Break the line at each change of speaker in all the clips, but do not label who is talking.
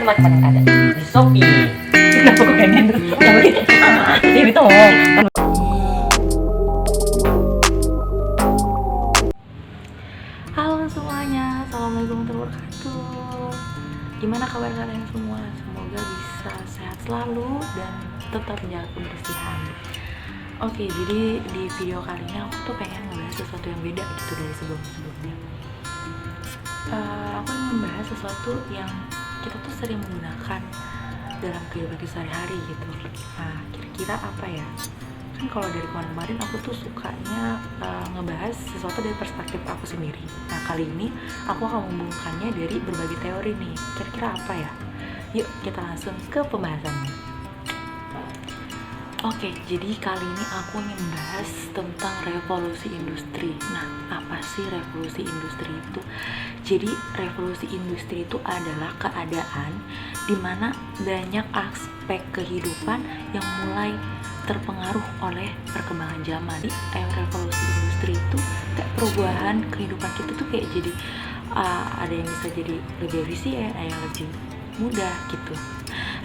teman-teman yang ada di Shopee. Kenapa kok pengen terus? Ini tuh. Halo semuanya, assalamualaikum warahmatullahi wabarakatuh. Gimana kabar kalian semua? Semoga bisa sehat selalu dan tetap menjaga kebersihan. Oke, jadi di video kali ini aku tuh pengen ngebahas sesuatu yang beda gitu dari sebelum-sebelumnya. Aku ingin membahas sesuatu yang kita tuh sering menggunakan dalam kehidupan sehari-hari gitu. Nah, kira-kira apa ya? Kan kalau dari kemarin aku tuh sukanya ngebahas sesuatu dari perspektif aku sendiri. Nah, kali ini aku akan menghubungkannya dari berbagai teori nih. Kira-kira apa ya? Yuk kita langsung ke pembahasannya. Oke, jadi kali ini aku ingin membahas tentang revolusi industri. Nah, apa sih revolusi industri itu? Jadi, revolusi industri itu adalah keadaan di mana banyak aspek kehidupan yang mulai terpengaruh oleh perkembangan zaman. Revolusi industri itu kayak perubahan kehidupan kita tuh kayak jadi ada yang bisa jadi lebih efisien, ada yang lebih mudah gitu.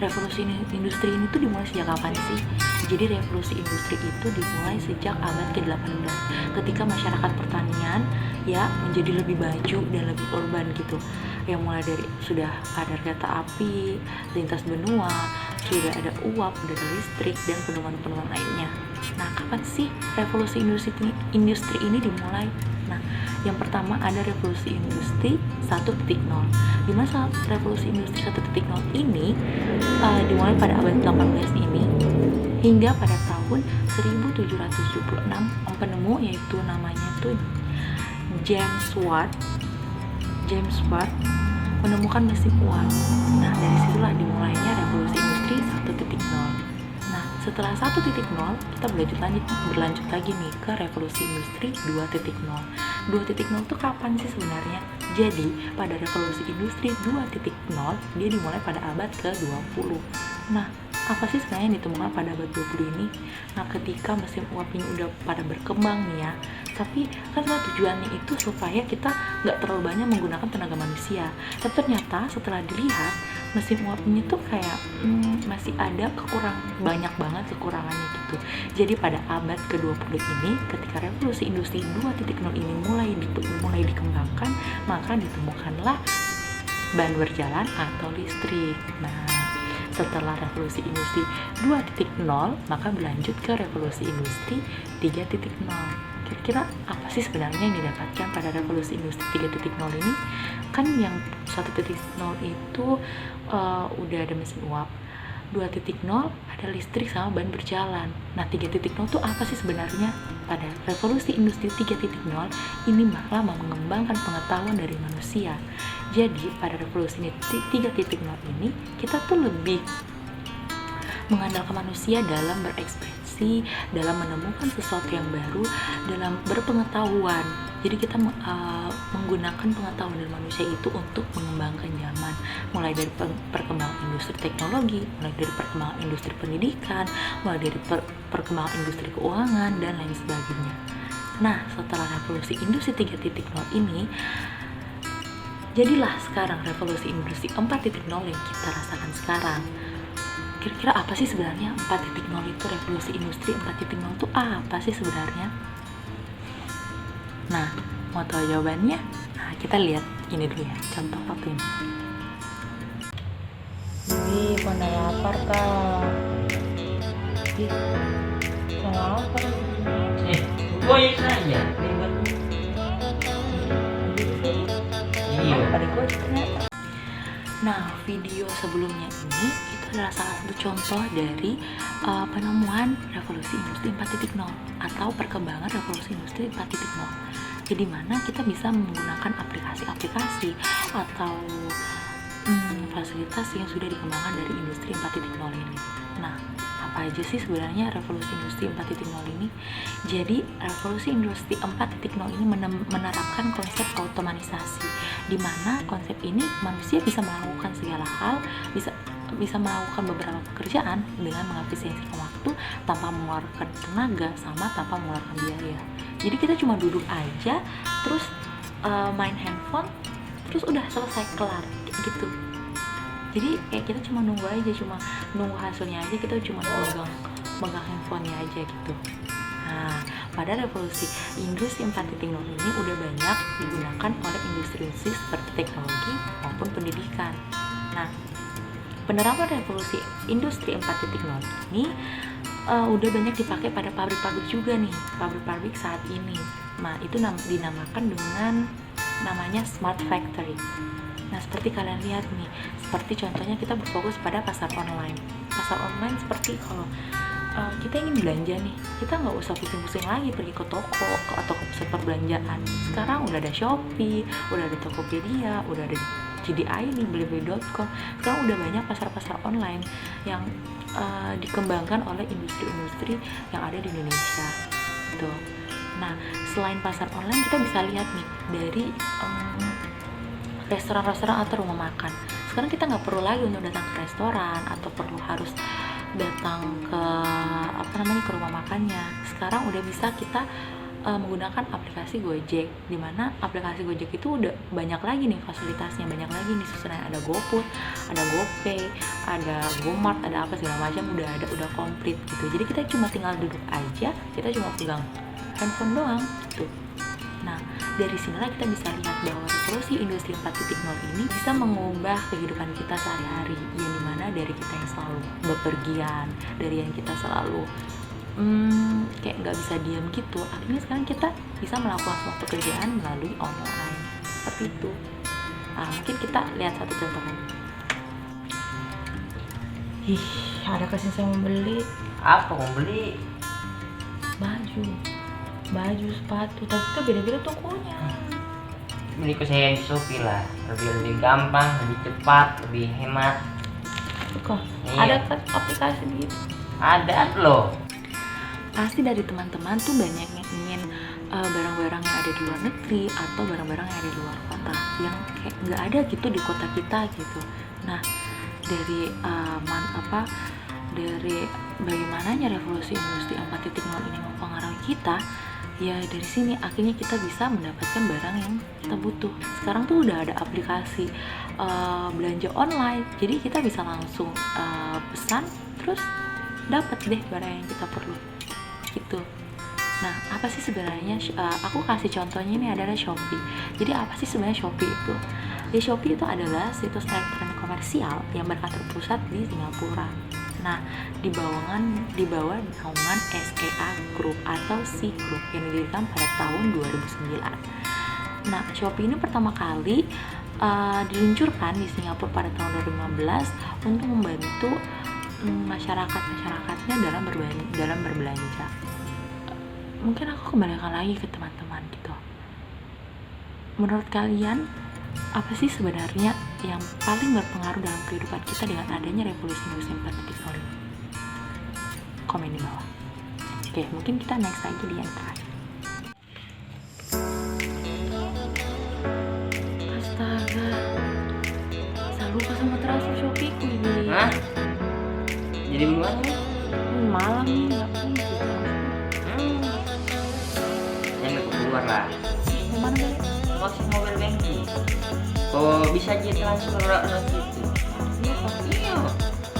Revolusi industri ini tuh dimulai sejak kapan sih? Jadi revolusi industri itu dimulai sejak abad ke-18 ketika masyarakat pertanian ya menjadi lebih maju dan lebih urban gitu. Yang mulai dari sudah ada kereta api, lintas benua, sudah ada uap, sudah ada listrik dan penemuan-penemuan lainnya. Nah, kapan sih revolusi industri ini dimulai? Nah, yang pertama ada revolusi industri 1.0. Di masa revolusi industri 1.0 ini dimulai pada abad 18 ini hingga pada tahun 1776 penemu yaitu namanya tuh James Watt menemukan mesin uap. Nah, dari situlah dimulainya revolusi industri 1.0. Nah, setelah 1.0 kita berlanjut lagi nih ke revolusi industri 2.0. 2.0 itu kapan sih sebenarnya? Jadi, pada revolusi industri 2.0 dia dimulai pada abad ke-20. Nah, apa sih sebenarnya yang ditemukan pada abad 20 ini? Nah, ketika mesin uap ini udah pada berkembang nih ya, tapi kan tujuannya itu supaya kita nggak terlalu banyak menggunakan tenaga manusia. Tapi ternyata setelah dilihat mesin uap ini tuh kayak masih ada banyak banget kekurangannya gitu. Jadi pada abad ke-20 ini ketika revolusi industri 2.0 ini mulai dikembangkan, maka ditemukanlah bahan berjalan atau listrik. Nah, setelah revolusi industri 2.0 maka berlanjut ke revolusi industri 3.0. Kira-kira apa sih sebenarnya yang didapatkan pada revolusi industri 3.0 ini? Kan yang 1.0 itu udah ada mesin uap, 2.0 ada listrik sama ban berjalan. Nah, 3.0 itu apa sih sebenarnya? Pada revolusi industri 3.0 ini malah mengembangkan pengetahuan dari manusia. Jadi pada revolusi 3.0 ini kita tuh lebih mengandalkan manusia dalam berekspresi, dalam menemukan sesuatu yang baru, dalam berpengetahuan. Jadi kita menggunakan pengetahuan dari manusia itu untuk mengembangkan zaman, mulai dari perkembangan industri teknologi, mulai dari perkembangan industri pendidikan, mulai dari perkembangan industri keuangan dan lain sebagainya. Nah, setelah revolusi industri 3.0 ini jadilah sekarang revolusi industri 4.0 yang kita rasakan sekarang. Kira-kira apa sih sebenarnya 4.0 itu? Revolusi industri 4.0 itu apa sih sebenarnya? Nah, mau tahu jawabannya? Nah, kita lihat ini dulu ya, contoh satu ini. Wih, pada lapar kak. Ih, kok lapar?
Goyek saja. Iya.
Pada gue ternyata. Nah, video sebelumnya ini itu adalah salah satu contoh dari penemuan revolusi industri 4.0 atau perkembangan revolusi industri 4.0. Jadi mana kita bisa menggunakan aplikasi-aplikasi atau fasilitas yang sudah dikembangkan dari industri 4.0 ini. Nah, apa aja sih sebenarnya revolusi industri 4.0 ini? Jadi, revolusi industri 4.0 ini menerapkan konsep otomatisasi, di mana konsep ini manusia bisa melakukan segala hal, bisa melakukan beberapa pekerjaan dengan mengefisiensikan waktu tanpa mengeluarkan tenaga sama tanpa mengeluarkan biaya. Jadi kita cuma duduk aja, terus main handphone, terus udah selesai, kelar gitu. Jadi kita cuma nunggu aja, cuma nunggu hasilnya aja, kita cuma megang handphonenya aja gitu. Nah, pada revolusi industri 4.0 ini udah banyak digunakan oleh industri seperti teknologi maupun pendidikan. Nah, penerapan revolusi industri 4.0 ini udah banyak dipakai pada pabrik-pabrik juga nih, pabrik-pabrik saat ini. Nah, itu dinamakan dengan namanya smart factory. Nah, seperti kalian lihat nih, seperti contohnya kita berfokus pada pasar online. Pasar online seperti kalau kita ingin belanja nih, kita nggak usah pusing-pusing lagi pergi ke toko atau ke pusat perbelanjaan. Sekarang udah ada Shopee, udah ada Tokopedia, udah ada JDI, Blibli.com. Sekarang udah banyak pasar-pasar online yang dikembangkan oleh industri-industri yang ada di Indonesia gitu. Nah, selain pasar online, kita bisa lihat nih dari restoran-restoran atau rumah makan. Sekarang kita nggak perlu lagi untuk datang ke restoran atau perlu harus datang ke ke rumah makannya. Sekarang udah bisa kita menggunakan aplikasi Gojek, dimana aplikasi Gojek itu udah banyak lagi nih fasilitasnya, banyak lagi nih susunan, ada GoFood, ada GoPay, ada GoMart, ada apa segala macam, udah komplit gitu. Jadi kita cuma tinggal duduk aja, kita cuma pegang handphone doang gitu. Nah, dari sinilah kita bisa lihat bahwa revolusi industri 4.0 ini bisa mengubah kehidupan kita sehari-hari, yang dimana dari kita yang selalu bepergian, dari yang kita selalu kayak nggak bisa diam gitu, akhirnya sekarang kita bisa melakukan semua pekerjaan melalui online seperti itu. Nah, mungkin kita lihat satu contohnya. Ada kasih saya mau beli
Apa mau beli?
baju, sepatu, tapi itu beda-beda tokonya.
Beli ke saya di Shopee lah, lebih gampang, lebih cepat, lebih hemat.
Kok
Iya.
ada kan aplikasi gitu?
Ada loh.
Pasti dari teman-teman tuh banyak yang ingin barang-barang yang ada di luar negeri atau barang-barang yang ada di luar kota yang kayak nggak ada gitu di kota kita gitu. Nah, dari dari bagaimananya revolusi industri 4.0 ini mempengaruhi kita, ya dari sini akhirnya kita bisa mendapatkan barang yang kita butuh. Sekarang tuh udah ada aplikasi belanja online, jadi kita bisa langsung pesan terus dapat deh barang yang kita perlu gitu. Nah, apa sih sebenarnya aku kasih contohnya ini adalah Shopee. Jadi apa sih sebenarnya Shopee itu? Ya, Shopee itu adalah situs elektronik komersial yang berkantor pusat di Singapura. Nah, di bawah naungan SEA Group atau C Group yang didirikan pada tahun 2009. Nah, Shopee ini pertama kali diluncurkan di Singapura pada tahun 2015 untuk membantu masyarakatnya dalam berbelanja. Mungkin aku kembalikan lagi ke teman-teman gitu. Menurut kalian, apa sih sebenarnya yang paling berpengaruh dalam kehidupan kita dengan adanya revolusi industri 4.0 ini? Komen di bawah. Oke, mungkin kita next lagi di yang terakhir. Astaga, saya lupa sama transfer Shopee ku ini.
Hah? Jadi buat nih?
Malam nih, ngapain sih transfer?
Jangan keluar lah.
Yang mana tadi?
Masih mobile banking. Oh, bisa aja transfer gitu.
Iya, kok.
Iya.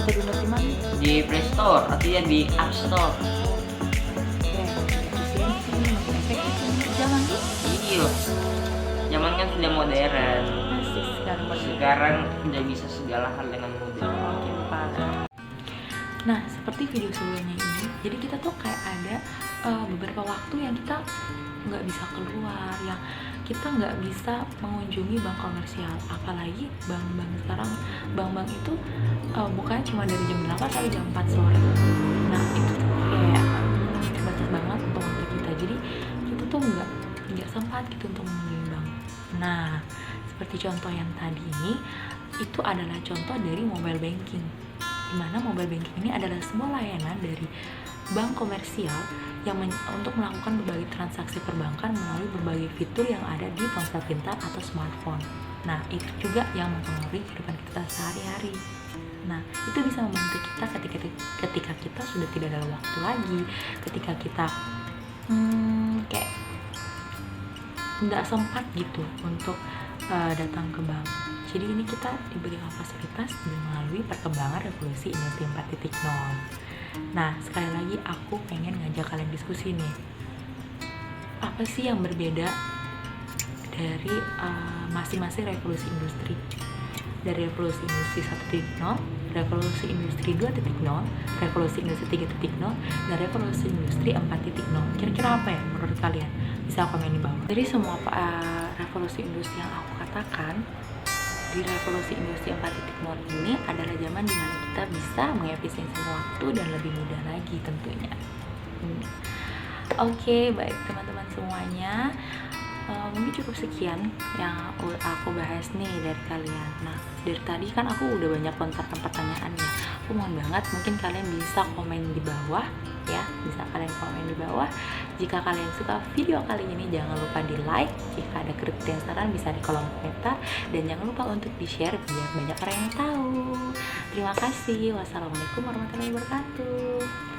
Bisa di mana?
Di Play Store atau ya di App Store.
Oke, efisiensi, makin efektif ini. Jangan tuh.
Iya. Zaman kan sudah modern.
Asik sekali modern.
Sekarang udah bisa segala hal dengan mudah.
Oke, parah. Nah, seperti video sebelumnya ini, jadi kita tuh kayak ada beberapa waktu yang kita nggak bisa keluar, yang kita nggak bisa mengunjungi bank komersial, apalagi bank-bank sekarang. Bank-bank itu bukanya cuma dari jam 8 sampai jam 4 sore. Nah, itu tuh kayak terbatas banget untuk waktu kita, jadi kita tuh nggak sempat gitu untuk mengunjungi bank. Nah, seperti contoh yang tadi ini, itu adalah contoh dari mobile banking, dimana mobile banking ini adalah sebuah layanan dari bank komersial yang untuk melakukan berbagai transaksi perbankan melalui berbagai fitur yang ada di ponsel pintar atau smartphone. Nah, itu juga yang mempengaruhi kehidupan kita sehari-hari. Nah, itu bisa membantu kita ketika kita sudah tidak ada waktu lagi, ketika kita kayak nggak sempat gitu untuk datang ke bank. Jadi ini kita diberikan fasilitas melalui perkembangan revolusi industri 4.0. Nah, sekali lagi aku pengen ngajak kalian diskusi nih. Apa sih yang berbeda dari masing-masing revolusi industri? Dari revolusi industri 1.0, revolusi industri 2.0, revolusi industri 3.0, dan revolusi industri 4.0. Kira-kira apa ya menurut kalian? Bisa komen di bawah. Dari semua revolusi industri yang aku katakan, di revolusi industri 4.0 ini adalah zaman dimana kita bisa mengefisiensi waktu dan lebih mudah lagi tentunya. Oke, baik teman-teman semuanya, mungkin cukup sekian yang aku bahas nih dari kalian. Nah, dari tadi kan aku udah banyak lontarkan pertanyaannya. Aku mohon banget mungkin kalian bisa komen di bawah ya, bisa kalian komen di bawah. Jika kalian suka video kali ini, jangan lupa di like. Jika ada kritik dan saran bisa di kolom komentar, dan jangan lupa untuk di share biar banyak orang yang tahu. Terima kasih. Wassalamualaikum warahmatullahi wabarakatuh.